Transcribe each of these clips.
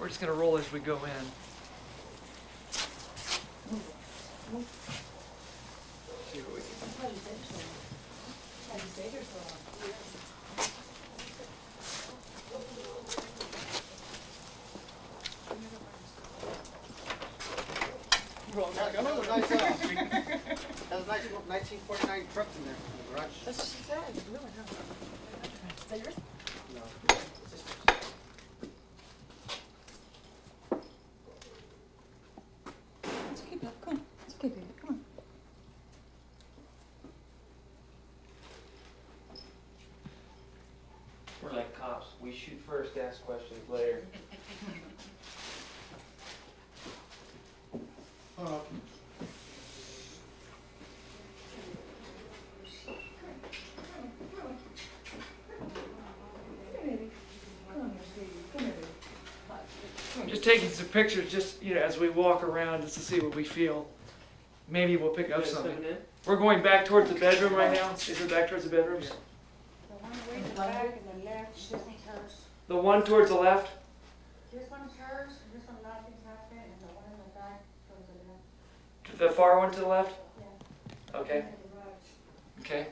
We're just going to roll as we go in. See what we can That was nice, that was nice 1949 truck in there in the garage. That's what she said. It's blue one, huh? Is that yours? No, it's just- It's okay, Bill. Come on. It's okay, baby. Come on. We're like cops. We shoot first, ask questions later. Oh, I'm just taking some pictures, just as we walk around, just to see what we feel. Maybe we'll pick up something. We're going back towards the bedroom right now. Is it back towards the bedrooms? The one way in the back and the left, this one's hers. The one towards the left? This one's hers, this one nothing's happened, and the one in the back towards the left. The far one to the left? Yeah. Okay. In the garage. Okay.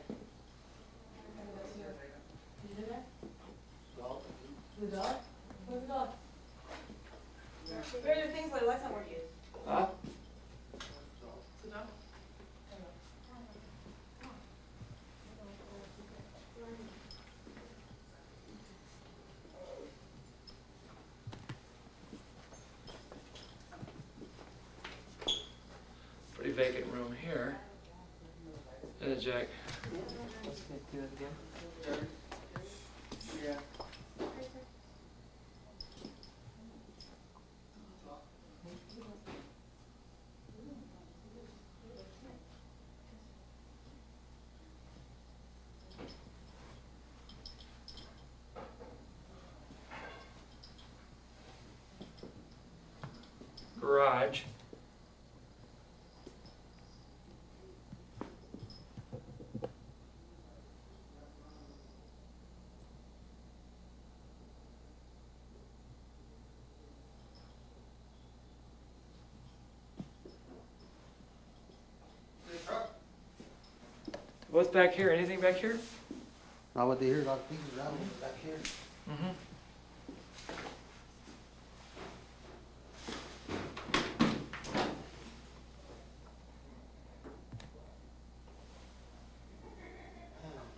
You hear that? well, The dog? Where's the dog? Where are your things? My light's not working. Huh? The dog? Pretty vacant room here. Isn't it, Jack? Let's do it again. yeah. Garage. What's back here? Anything back here? Not what they hear, a lot of pieces around back here. Mm-hmm.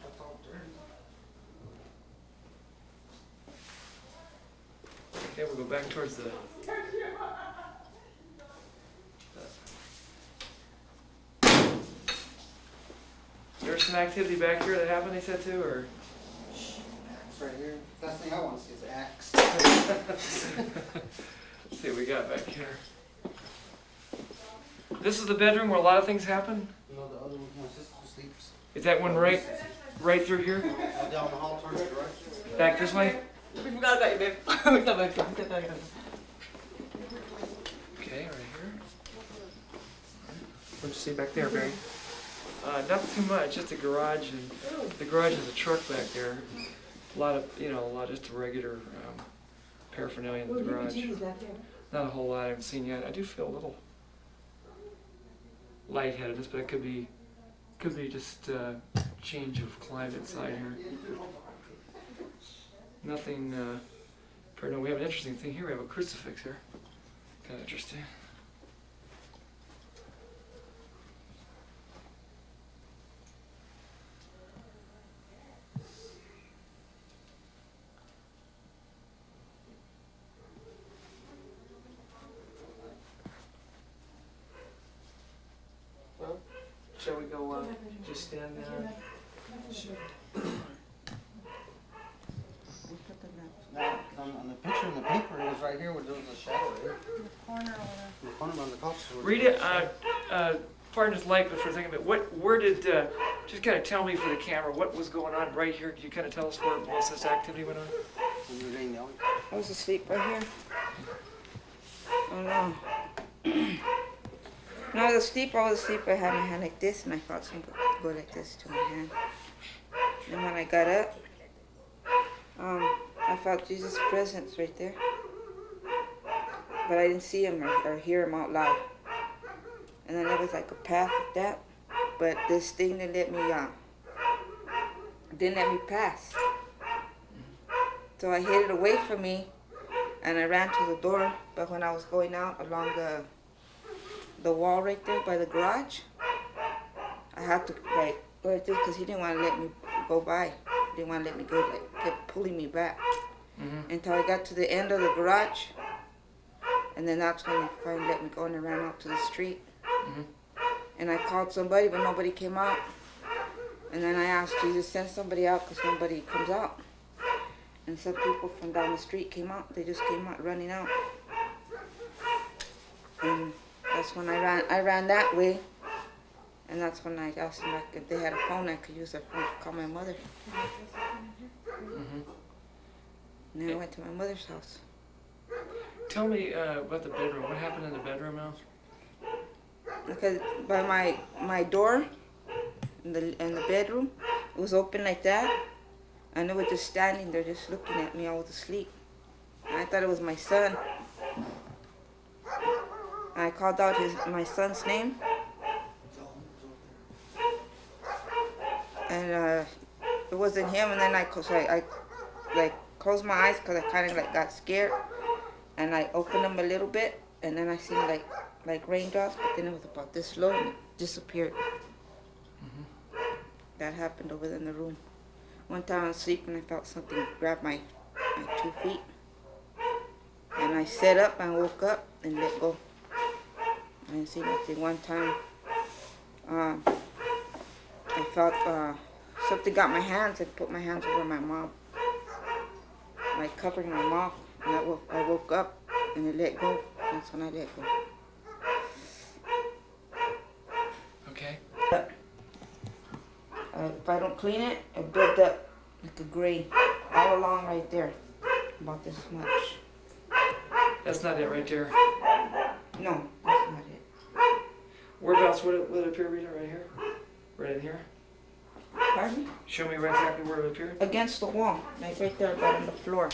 That's all dirty. Okay, we'll go back towards the. There's some activity back here that happened, they said too, or? It's right here. Last thing I want to see is an axe. Let's see what we got back here. This is the bedroom where a lot of things happen? No, the other one, my sister sleeps. Is that one right through here? Down the hall towards the right. Back this way? We forgot about you, babe. We forgot about you. Okay, right here. What'd you see back there, Barry? Not too much, just a garage, and the garage has a truck back there. A lot of just a regular paraphernalia in the garage. back there. Not a whole lot I haven't seen yet. I do feel a little lightheadedness, but it could be just change of climate inside here. Nothing. No, we have an interesting thing here. We have a crucifix here. Kind of interesting. Well, shall we go just stand there? Now, on the picture in the paper, it was right here where there was a shadow there. Corner over In the corner on the couch. Read it. Pardon his light, but for a second, but where did? Just kind of tell me for the camera what was going on right here. Could you kind of tell us where most of this activity went on? When you were laying down. I was asleep right here. Oh no. When I was asleep, I had my hand like this, and I felt something go like this to my hand. And when I got up, I felt Jesus' presence right there. but I didn't see him or hear him out loud. And then there was like a path like that, but this thing didn't let me pass. So I hid it away from me, and I ran to the door. But when I was going out along the wall right there by the garage, I had to like go right there because he didn't want to let me go by. He didn't want to let me go. Like kept pulling me back until I got to the end of the garage, and then that's when he finally let me go, and I ran out to the street. And I called somebody, but nobody came out. And then I asked Jesus, send somebody out because nobody comes out. And some people from down the street came out. They just came out running out. And that's when I ran that way. And that's when I asked them like, if they had a phone, I could use their phone to call my mother. And then I went to my mother's house. Tell me about the bedroom. What happened in the bedroom house? Because by my door in the bedroom, it was open like that, and they were just standing there, just looking at me. I was asleep, and I thought it was my son. I called out my son's name, and it wasn't him. And then I like closed my eyes because I kind of like got scared, and I opened them a little bit, and then I seen like raindrops, but then it was about this low and it disappeared. That happened over there in the room. One time I was sleeping, I felt something grab my 2 feet, and I sat up and woke up and let go. I didn't see nothing. One time I felt something got my hands and put my hands over my mouth, like covering my mouth, and I woke up and it let go. That's when I let go. Okay. If I don't clean it, it builds up like a gray all along right there, about this much. That's not it right there. No, that's not it. Whereabouts would it appear, Rita? Right here? Right in here? Pardon me? Show me right exactly where it appeared. Against the wall, like right there, about on the floor.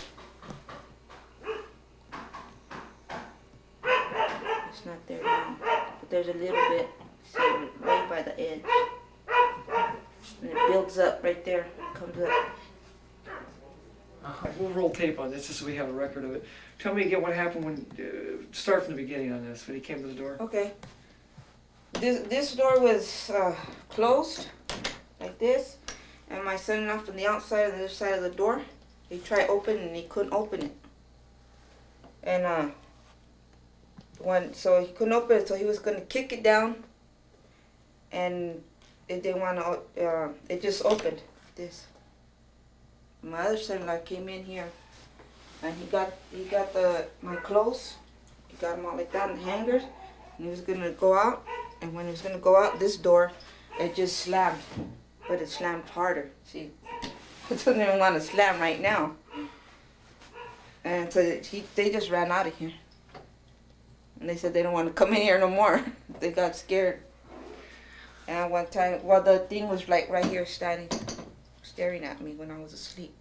It's not there now, but there's a little bit, see, right by the edge. And it builds up right there, comes up. We'll roll tape on this just so we have a record of it. Tell me again what happened when, start from the beginning on this, when he came to the door. Okay. This door was closed, like this, and my son-in-law from the outside on the other side of the door, he tried opening and he couldn't open it. And so he couldn't open it, so he was gonna kick it down, and it didn't want to. It just opened. This. My other son-in-law came in here, and he got my clothes. He got them all like that in the hangers, and he was gonna go out. And when he was gonna go out, this door, it just slammed, but it slammed harder. See, it doesn't even want to slam right now. And so they just ran out of here. And they said they don't want to come in here no more. They got scared. And one time, the thing was like right here staring at me when I was asleep.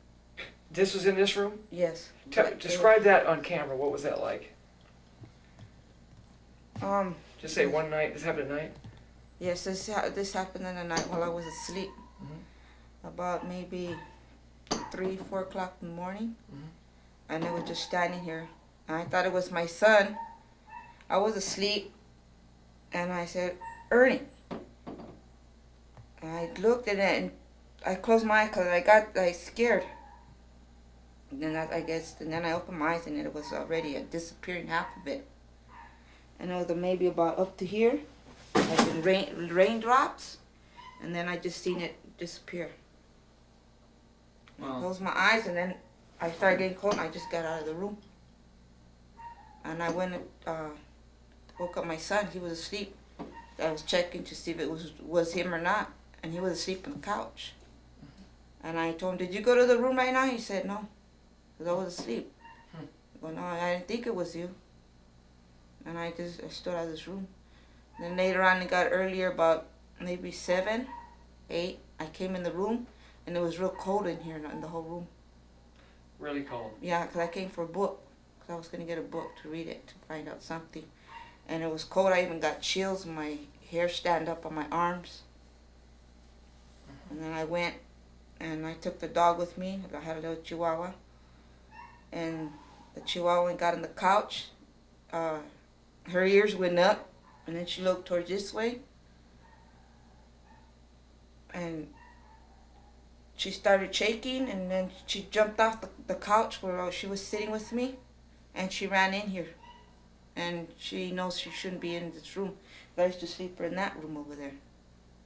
This was in this room? Yes. Describe that on camera. What was that like? Just say one night. This happened at night? Yes, this happened in the night while I was asleep. About maybe 3, 4 o'clock in the morning. And it was just standing here. And I thought it was my son. I was asleep. And I said, Ernie. And I looked at it and I closed my eyes because I got scared. And then I opened my eyes and it was already disappearing, half of it. And it was maybe about up to here, like in raindrops, and then I just seen it disappear. Wow. I closed my eyes and then I started getting cold and I just got out of the room. And I went and woke up my son. He was asleep. I was checking to see if it was him or not, and he was asleep on the couch. And I told him, "Did you go to the room right now?" He said, "No, because I was asleep." Well, no, I didn't think it was you. And I stood out of this room. Then later on, it got earlier, about maybe 7, 8. I came in the room, and it was real cold in here, in the whole room. Really cold. Yeah, because I came for a book. Because I was gonna get a book to read it, to find out something. And it was cold. I even got chills. My hair stand up on my arms. And then I went and I took the dog with me. I had a little Chihuahua. And the Chihuahua got on the couch. Her ears went up. And then she looked towards this way. And she started shaking. And then she jumped off the couch where she was sitting with me. And she ran in here. And she knows she shouldn't be in this room. But I used to sleep her in that room over there.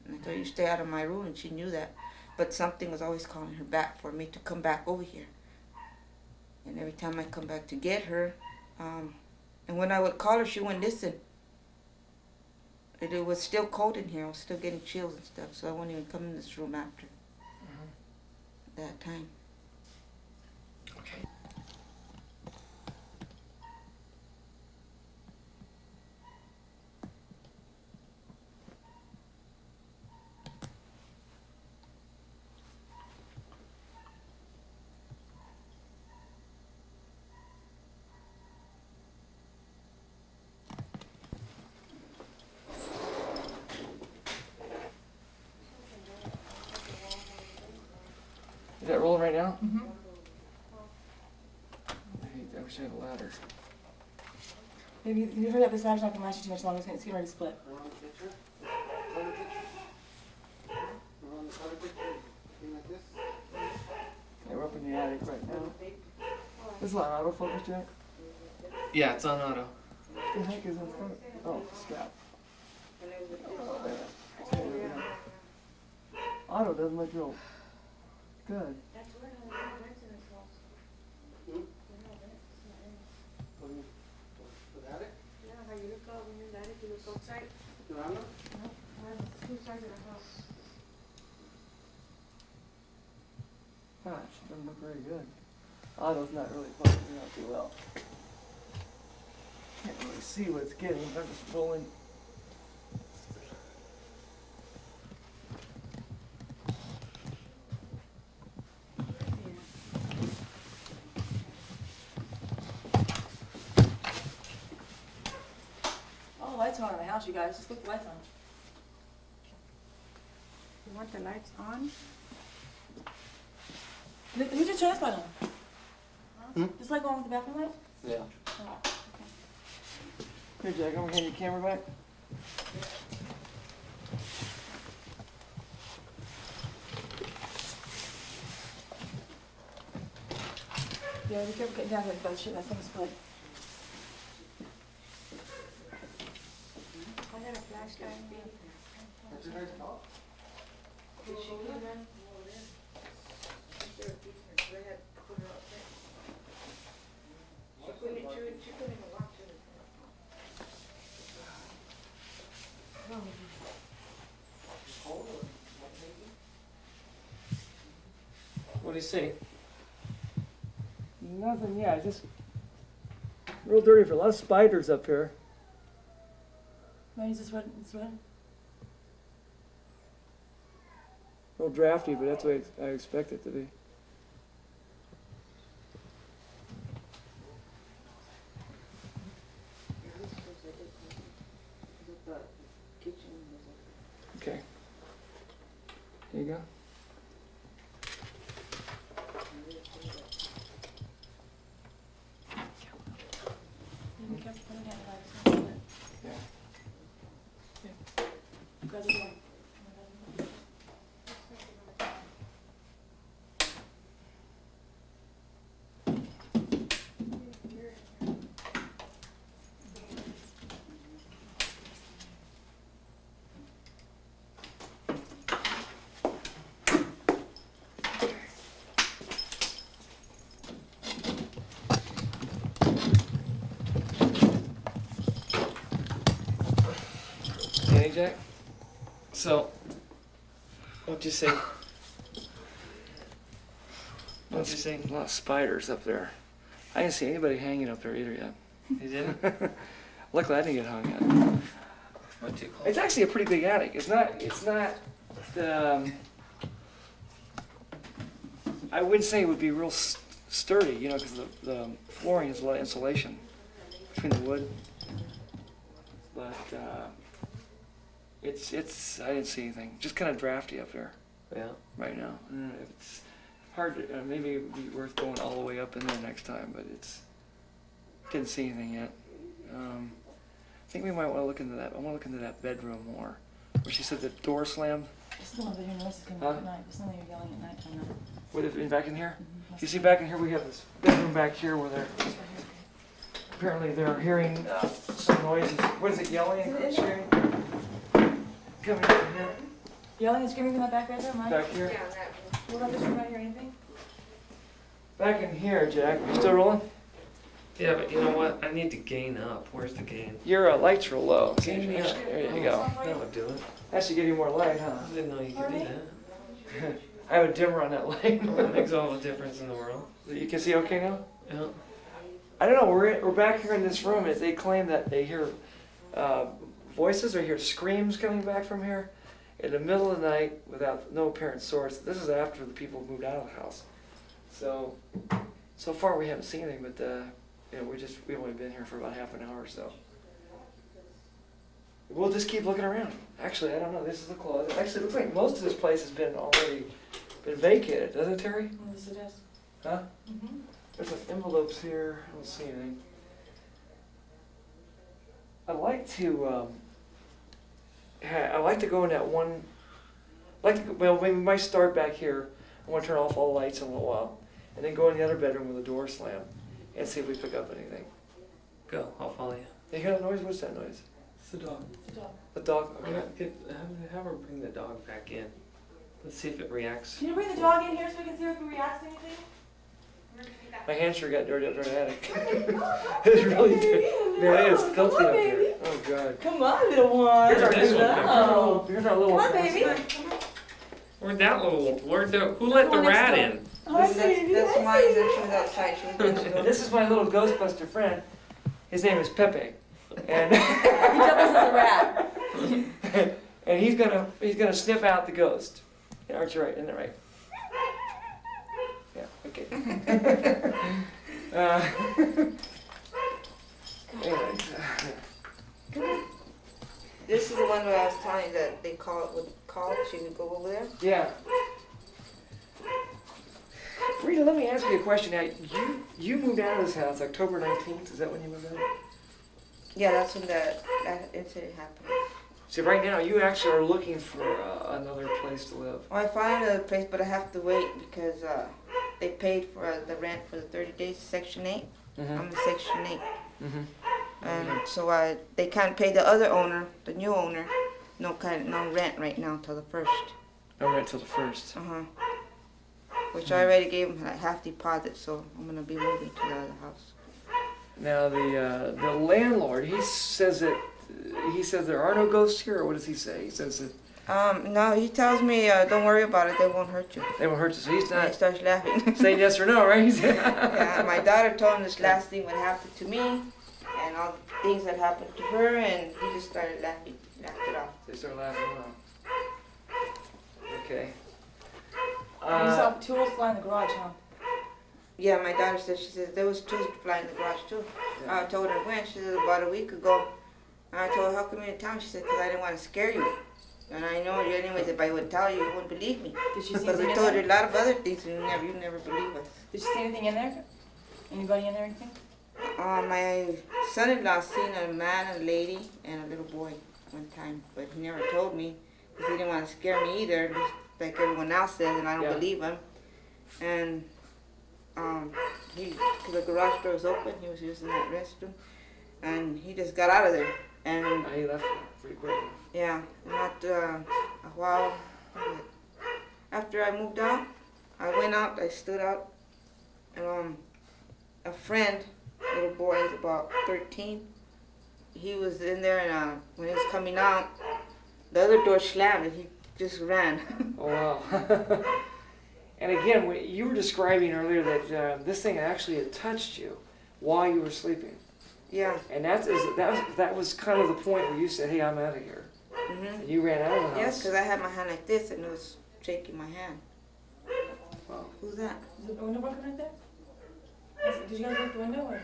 And I told her, you stay out of my room, and she knew that. But something was always calling her back for me to come back over here. And every time I come back to get her, and when I would call her, she wouldn't listen. It was still cold in here. I was still getting chills and stuff, so I wouldn't even come in this room after that time. Okay. Is that rolling right now? Mm-hmm. I wish I had a ladder. Maybe you heard that this ladder's not gonna last you too much longer. It's getting ready to split. We're on the picture. On the picture. We're on the color picture. Thing like this. Yeah, we're up in the attic right now. This is not autofocus, Jack? Yeah, it's on auto. What the heck is in front? Oh, strap. Oh, there. There we go. Auto doesn't look real good. The attic? Yeah, how you look out when you're in the attic, you look outside. The veranda? Two sides of the house. Gosh, it doesn't look very good. Auto's not really focusing out too well. Can't really see what it's getting. I'm just rolling. All the lights are on in the house, you guys. Just look the lights on. You want the lights on? Let me just turn this light on. This light go on with the bathroom light? Yeah. Oh, Here, Jack, I'm gonna hand your camera back. yeah, be careful getting down here by the shit. That thing's split. I got a flashlight. That's a nice dog. Did she come in? She couldn't even walk to it. What do you see? Nothing, yeah, just real dirty for a lot of spiders up here. Why is this red? It's red? A little drafty, but that's the way I expect it to be. Okay. Here you go. Be careful putting down the lights. Yeah. Grab the door. Hey, Jack. So, what'd you say? What'd you say? A lot of spiders up there. I didn't see anybody hanging up there either yet. You didn't? Luckily, I didn't get hung yet. What too close? It's actually a pretty big attic. It's not. I wouldn't say it would be real sturdy, you know, because the flooring has a lot of insulation between the wood. But it's I didn't see anything. Just kind of drafty up there Yeah. right now. It's hard to, maybe it'd be worth going all the way up in there next time, but didn't see anything yet. I think we might want to look into that. I want to look into that bedroom more. Where she said the door slammed. This is the one that your noise is coming Huh? at night. This is the one you're yelling at night time now. What if back in here? Mhm. You see back in here we have this bedroom back here where apparently they're hearing some noises. What is it, yelling and screaming? Coming from here. Yelling and screaming from that back right there, Mike? Back here. What about this room right here, anything? Back in here, Jack. You still rolling? Yeah, but you know what? I need to gain up. Where's the gain? Your lights are low. Gain me up. There you go. That would do it. That should give you more light, huh? I didn't know you could do that. I have a dimmer on that light. That makes all the difference in the world. You can see okay now? Yeah. I don't know. We're back here in this room. As they claim that they hear voices or hear screams coming back from here in the middle of the night without no apparent source. This is after the people moved out of the house. So far we haven't seen anything, but you know, we've only been here for about half an hour or so. We'll just keep looking around. Actually, I don't know. This is the closet. Actually, it looks like most of this place has been vacated, doesn't it, Terry? Yes, it is. Huh? Mm-hmm. There's some envelopes here. I don't see anything. I'd like to go in that one. Well, we might start back here. I want to turn off all the lights in a little while, and then go in the other bedroom with the door slammed, and see if we pick up anything. Go. I'll follow you. You hear that noise? What's that noise? It's the dog. The dog. Okay. Okay. Have her bring the dog back in. Let's see if it reacts. Can you bring the dog in here so we can see if it reacts to anything? My hands sure got dirty up there in the attic. It's really dirty. Man, it's filthy up here. Oh God. Come on, little one. Here's our This one. Here's our little. Come on, baby. Where'd that little? Who let the rat in? Hi, baby. That's Hi, mine. baby. That she was outside. She was doing the door. This is my little Ghostbuster friend. His name is Pepe, and He jumped us as a rat. and he's gonna sniff out the ghost. Yeah, aren't you right? Isn't that right? Yeah. Okay. Anyways, This is the one where I was telling you that they would call. She would go over there. yeah. Rita, let me ask you a question. Now, you moved out of this house October 19th. Is that when you moved out? Yeah, that's when that incident happened. So right now, you actually are looking for another place to live. Well, I found another place, but I have to wait because they paid for the rent for the 30 days, Section 8. I'm in Section 8. Mm-hmm. And so they can't pay the other owner, the new owner, no rent right now till the 1st. No rent till the 1st. Which I already gave him like half deposit, so I'm gonna be moving to the other house. Now the landlord, he says there are no ghosts here, or what does he say? He says that No, he tells me don't worry about it, they won't hurt you. they won't hurt you. So he's And he not starts laughing. saying yes or no, right? Yeah, my daughter told him this last thing what happened to me, and all the things that happened to her, and he just started laughing, laughed it off. They start laughing. Okay. You saw tools fly in the garage, huh? Yeah, my daughter said, she said, there was tools flying in the garage too. Yeah. I told her when, she said about a week ago. And I told her, how come you didn't tell me? She said, because I didn't want to scare you. And I know you anyways, if I would tell you, you wouldn't believe me. Did she see But anything we in told there? you a lot of other things and you never believe us. Did you see anything in there? Anybody in there, anything? My son-in-law seen a man, a lady, and a little boy one time, but he never told me because he didn't want to scare me either, just like everyone else says, and I don't Yeah. believe him. And the garage door was open, he was using that restroom, and he just got out of there. And He left pretty quick. yeah, not a while. After I moved out, I went out, I stood out, and a friend, little boy, he's about 13, he was in there, and when he was coming out, the other door slammed, and he just ran. Oh wow. And again, you were describing earlier that this thing actually had touched you while you were sleeping. Yeah. And that was kind of the point where you said, "Hey, I'm out of here." Mhm. And you ran out of the house. Yes, because I had my hand like this, and it was shaking my hand. Wow. Who's that? Is the window broken right there? Did you guys break the window or?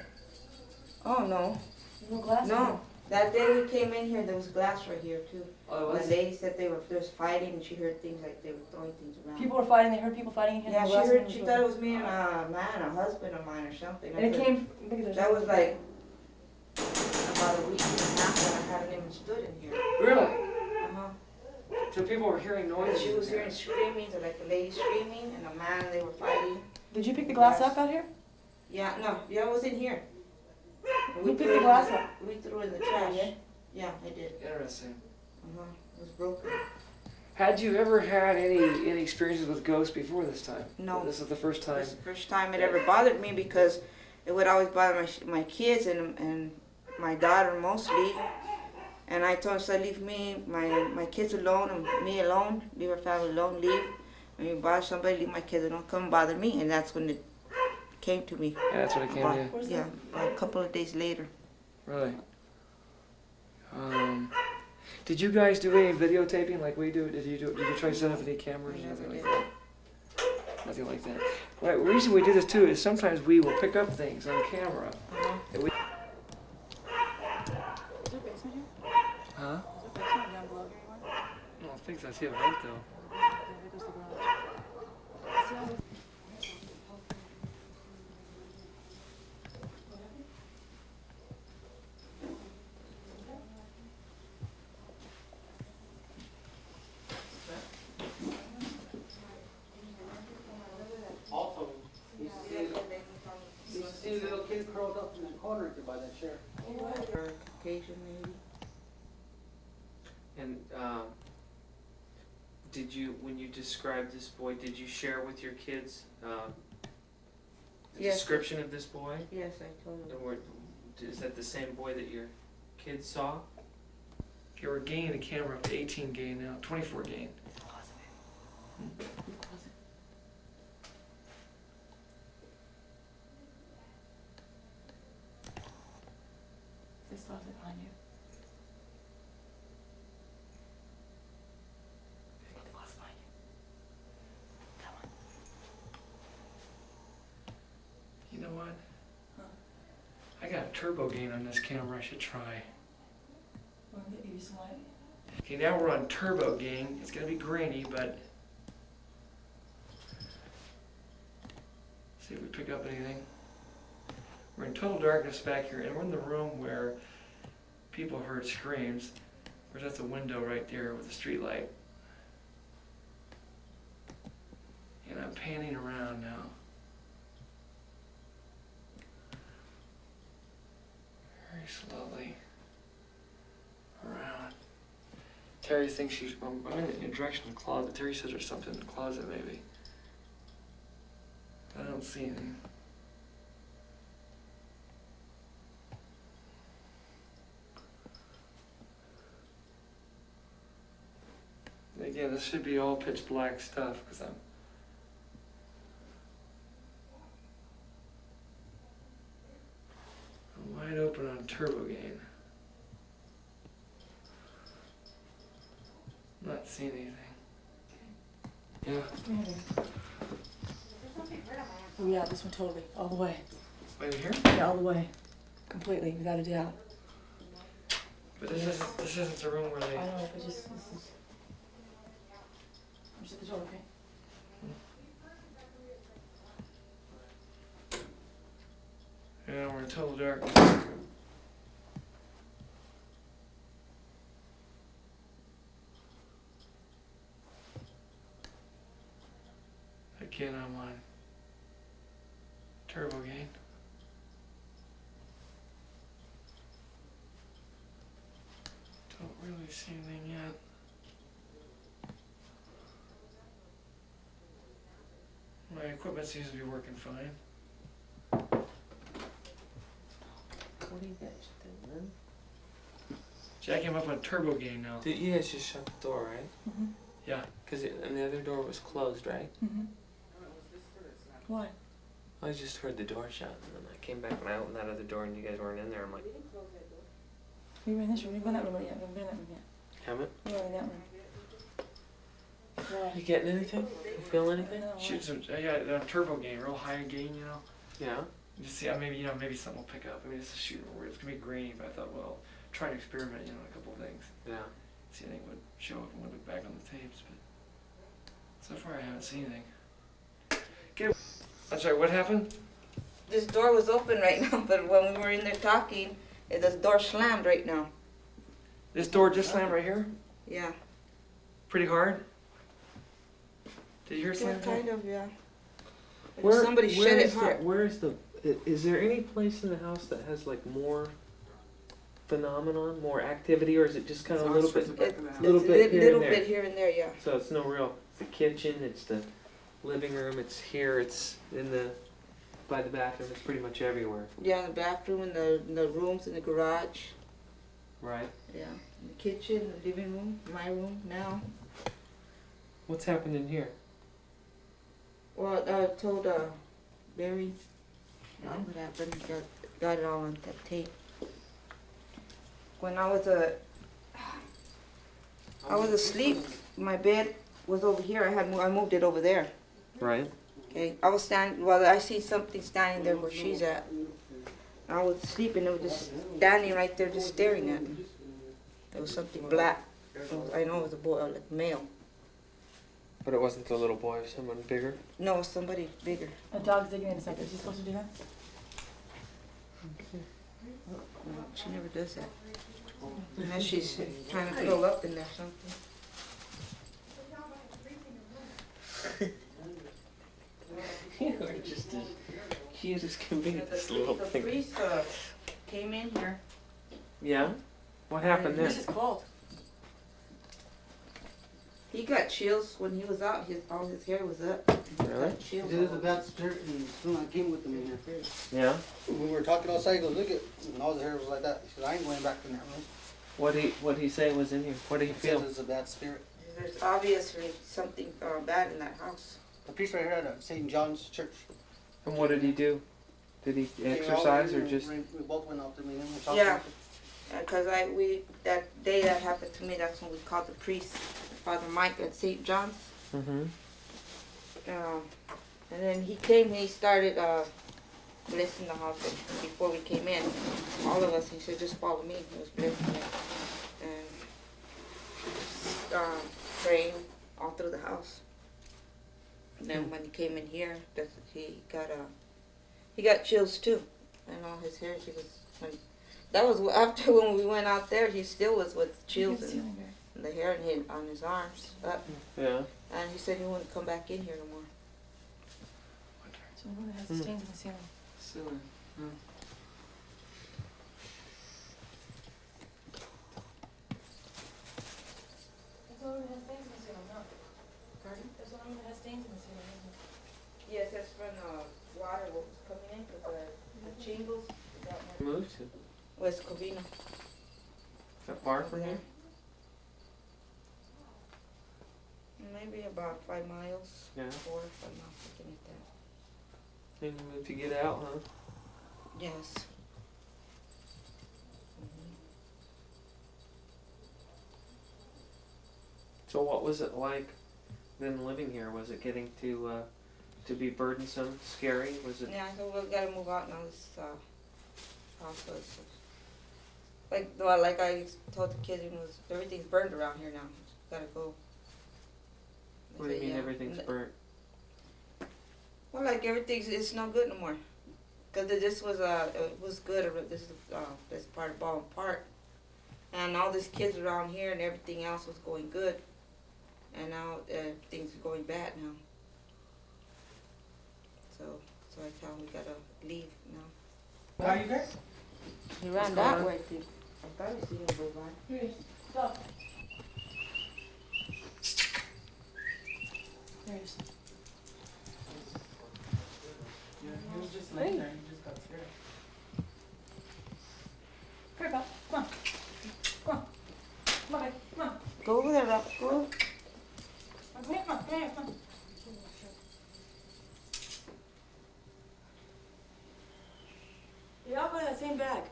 Oh, no. There's no glass? No. That day we came in here, there was glass right here too. Oh, The lady said there was fighting and she heard things like they were throwing things around. People were fighting. They heard people fighting in here. Yeah, and she the glass heard. windows She were- thought it was me and a man, a husband of mine or something. And it came. Look at this. That was like about a week and a half when I hadn't even stood in here. Really? Uh-huh. So people were hearing And noises. she was in there. hearing screaming, so like a lady screaming and a man, they were fighting. Did you pick the glass up out here? Yeah, no, yeah, it was in here. And Who picked threw the it glass in up? We threw it in the trash. Yeah. Yeah, I did. Interesting. Uh-huh. It was broken. Had you ever had any experiences with ghosts before this time? No. This is the first time. This is the first time it ever bothered me because it would always bother my kids and my daughter mostly. And I told her, so leave me, my kids alone and me alone, leave our family alone, leave. When you bother somebody, leave my kids alone, come bother me. And that's when it came to me. Yeah, that's what it came to. Where's Yeah, a couple of days later. Really? Did you guys do any videotaping like we do? Did you try to set up any cameras? I never Nothing like did. that. Nothing like that. Right. The reason we do this too is sometimes we will pick up things on camera. Uh-huh. That we, Is there a basement here? huh? Is there a basement down below here anymore? I don't think so. I see a vent though. Yeah, there goes the garage. See how this- Also, you used to see a little kid curled up in the corner by that chair. Caucasian maybe. And did you, when you described this boy, did you share with your kids the Yes. description of this boy? Yes, I told her. Or is that the same boy that your kids saw? Okay, we're gaining the camera up to 18 gain now, 24 gain. This closet behind you. Put the closet behind you. That one. You know what? Huh? I got a turbo gain on this camera. I should try. Want me to give you some light? Okay, now we're on turbo gain. It's gonna be grainy, but see if we pick up anything. We're in total darkness back here, and we're in the room where people heard screams. Where's that's a window right there with a street light. And I'm panning around now. Very slowly around. Terry thinks she's. I'm in the direction of the closet. Terry says there's something in the closet, maybe. I don't see anything. Again, this should be all pitch black stuff because I'm wide open on turbo gain. Not seeing anything. Yeah. Oh yeah, this one totally, all the way. Wait here? Yeah, all the way. Completely, without a doubt. But this isn't the room where they. I know, but just, this is. I'm just at the door, okay? Yeah, we're in total darkness. Again, I'm on turbo gain. Don't really see anything yet. My equipment seems to be working fine. What do you got? Jacking him up on turbo gain now. Did you guys just shut the door, right? Mm-hmm. Yeah. Because and the other door was closed, right? Mm-hmm. Why? I just heard the door shut, and then I came back and I opened that other door, and you guys weren't in there. I'm like, We were in this room, we haven't been in that room yet, we haven't been in that room yet. haven't? We were in that room. Why? You getting anything? You feel anything? No, Shoot some. I got turbo gain, real high gain, you know. Yeah. Just see, maybe maybe something will pick up. I mean, it's a shooting word. It's gonna be grainy, but I thought, well, try to experiment, a couple of things. Yeah. See anything would show up and would look back on the tapes, but so far I haven't seen anything. I'm sorry, what happened? This door was open right now, but when we were in there talking, this door slammed right now. This door just slammed right here? Yeah. Pretty hard? Did you hear Yeah, slam? kind of, yeah. Like somebody shut it hard. Where is the? Is there any place in the house that has like more phenomenon, more activity, or is it just kind of a little bit, little bit here and there? Bit here and there, yeah. So it's no real. It's the kitchen. It's the living room. It's here. It's in the by the bathroom. It's pretty much everywhere. Yeah, in the bathroom, in the rooms, in the garage. Right. Yeah, in the kitchen, the living room, my room now. What's happened in here? Well, I told Barry what happened. Got it all on that tape. When I was asleep, my bed was over here. I moved it over there. Right. Okay, I was standing. Well, I see something standing there where she's at. I was sleeping. It was just standing right there, just staring at me. There was something black. I know it was a boy, like male. But it wasn't the little boy. Someone bigger. No, it was somebody bigger. A dog's digging in a second. Is she supposed to do that? No, she never does that. Unless she's trying to curl up in there something. You are just as cute as can be. This little The thing. priest came in here. Yeah. What happened there? This is cold. He got chills when he was out. All his hair was up. Really? Got chills. There's a bad spirit, and someone came with him in here. Yeah. We were talking outside, he goes, look at, and all his hair was like that. He said, I ain't going back in that room. What he say was in here? What did he He feel? says it's a bad spirit. There's obviously something bad in that house. The priest right here at St. John's Church. And what did he do? Did he Came out exercise or and just? We both went out to meet him. We talked Yeah. to him. Because that day that happened to me, that's when we called the priest, Father Mike at St. John's. Mm-hmm. And then he came and he started blessing the house. And before we came in, all of us, he said, just follow me. He was blessing it. And praying all through the house. And then when he came in here, he got chills too. And all his hair, that was after when we went out there, he still was with chills and the hair on his arms up. Yeah. And he said he wouldn't come back in here no more. So the one that has the stains in the ceiling. Silly. That's the one that has stains in the ceiling, no? Pardon? That's the one that has stains in the ceiling, isn't it? Yes, that's from water what was coming in because the shingles. Moved to West Covina. that far from here. Maybe about 5 miles. Yeah. 4 or 5 miles, something like that. And you moved to get out, huh? Yes. So what was it like then living here? Was it getting to be burdensome, scary? Was it? Yeah, so we gotta move out now. This house was like I told the kids, everything's burned around here now. Gotta go. What do you They mean said, yeah. everything's burnt? Well, like it's no good no more. Cause this was it was good. This part of Baldwin Park, and all these kids around here and everything else was going good, and now things are going bad now. So I tell him we gotta leave now. How you guys? He ran that way. I thought I seen him go by. Here it is. Stop. There it is. Yeah, he was just laying there. He just got scared. Come here, Pop. Come on. Come on. Come on, babe. Come on. Go over there, Rob. Go. Come here, come on. Come here, come on. You all go to that same bag.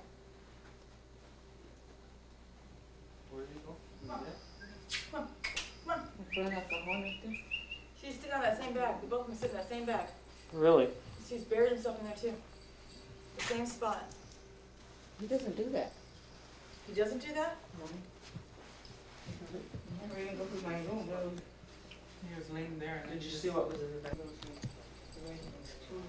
Where did you go? Come on. In front of the horn right there. She's sitting on that same bag. We both of them sit in that same bag. Really? She's buried and stuff in there too. The same spot. He doesn't do that. He doesn't do that? Never even go to my room, bro. He was laying there and Did you see what was in the back? Too